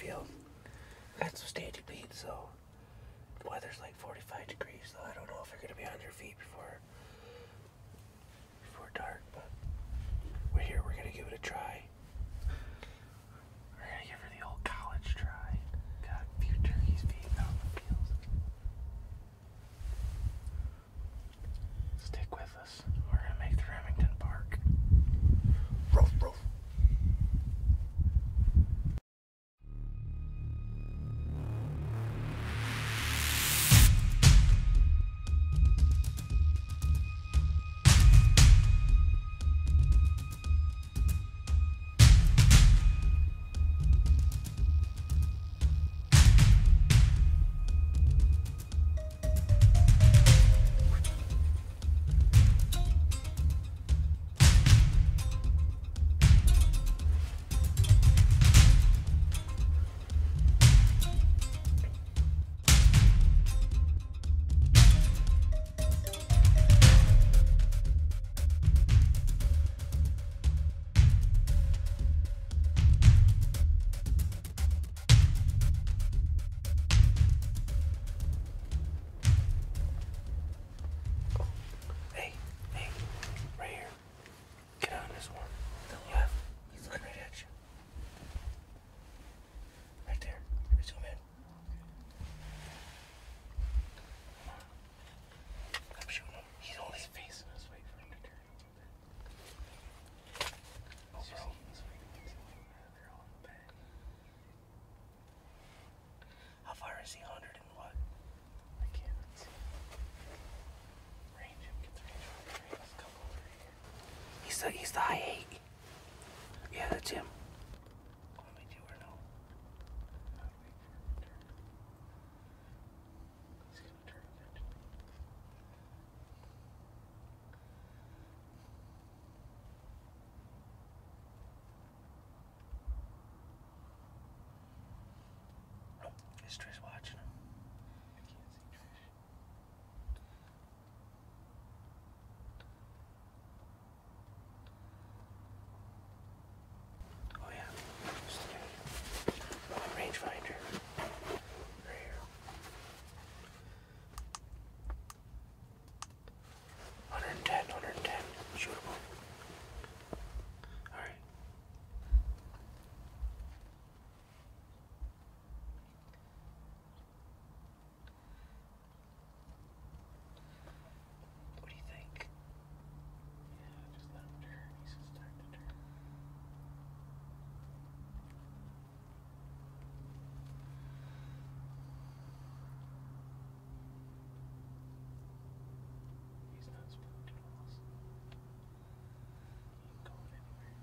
field. Got some standing beat, so the weather's like 45 degrees, so I don't know if you're gonna be on your feet before dark, but we're here, we're gonna give it a try. We're gonna give her the old college try. Got a few turkeys feeding out in the fields. Stick with us. We're gonna make the Remington bark. Roof, roof. Is he 100 and what? I can't see. Range him, get the range on the range. Come over here. He's the high 8. Yeah, that's him. Want me to or no? I'll wait for him to turn. He's gonna turn eventually. Is Trish watching him? I can't see Trish. Oh yeah. Rangefinder. Right here. 110. Shootable. Alright. What do you think? Yeah, just let him turn. He's just starting to turn. He's not spooked at all. He ain't going anywhere.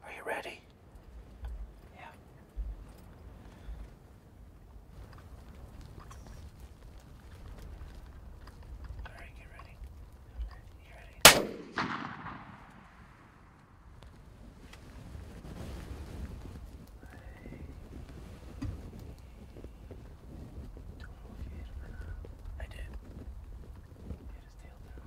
Are you ready? Yeah. Alright, get ready. You ready? Don't know if you hit him or not. I did. Hit his tail down.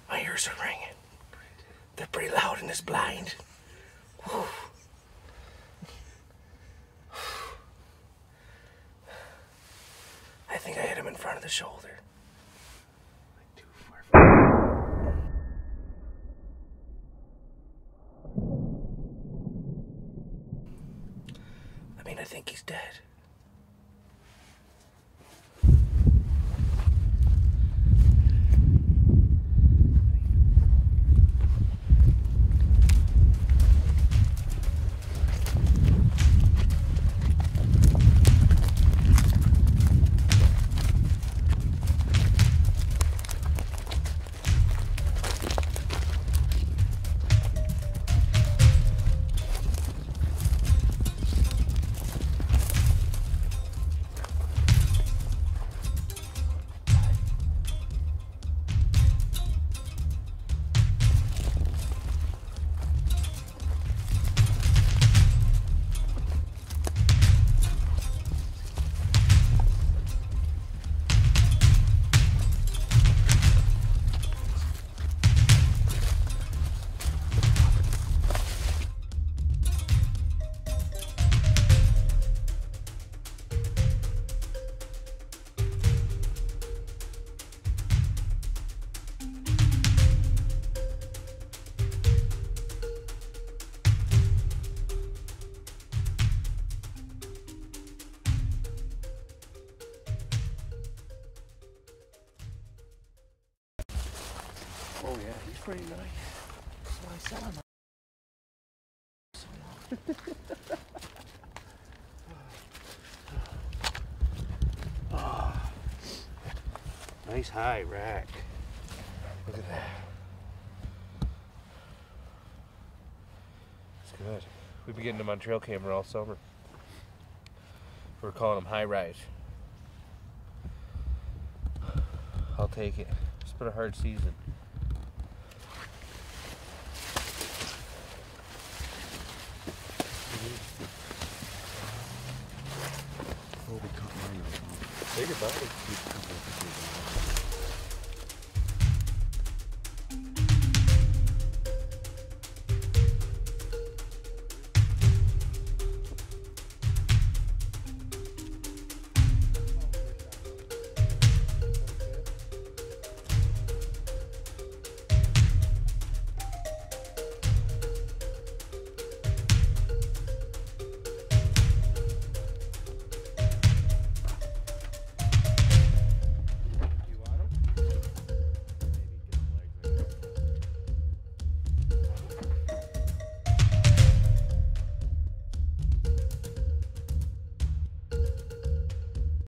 My ears are ringing. They're pretty loud in this blind. Whew. I think I hit him in front of the shoulder. Like too far. I mean, I think he's dead. Oh yeah, he's pretty nice. That's why I sell him. Oh, nice high rack. Look at that. It's good. We've been getting them on trail camera all summer. We're calling them high rise. I'll take it. It's been a hard season. Oh, we cut mine off. Bigger body.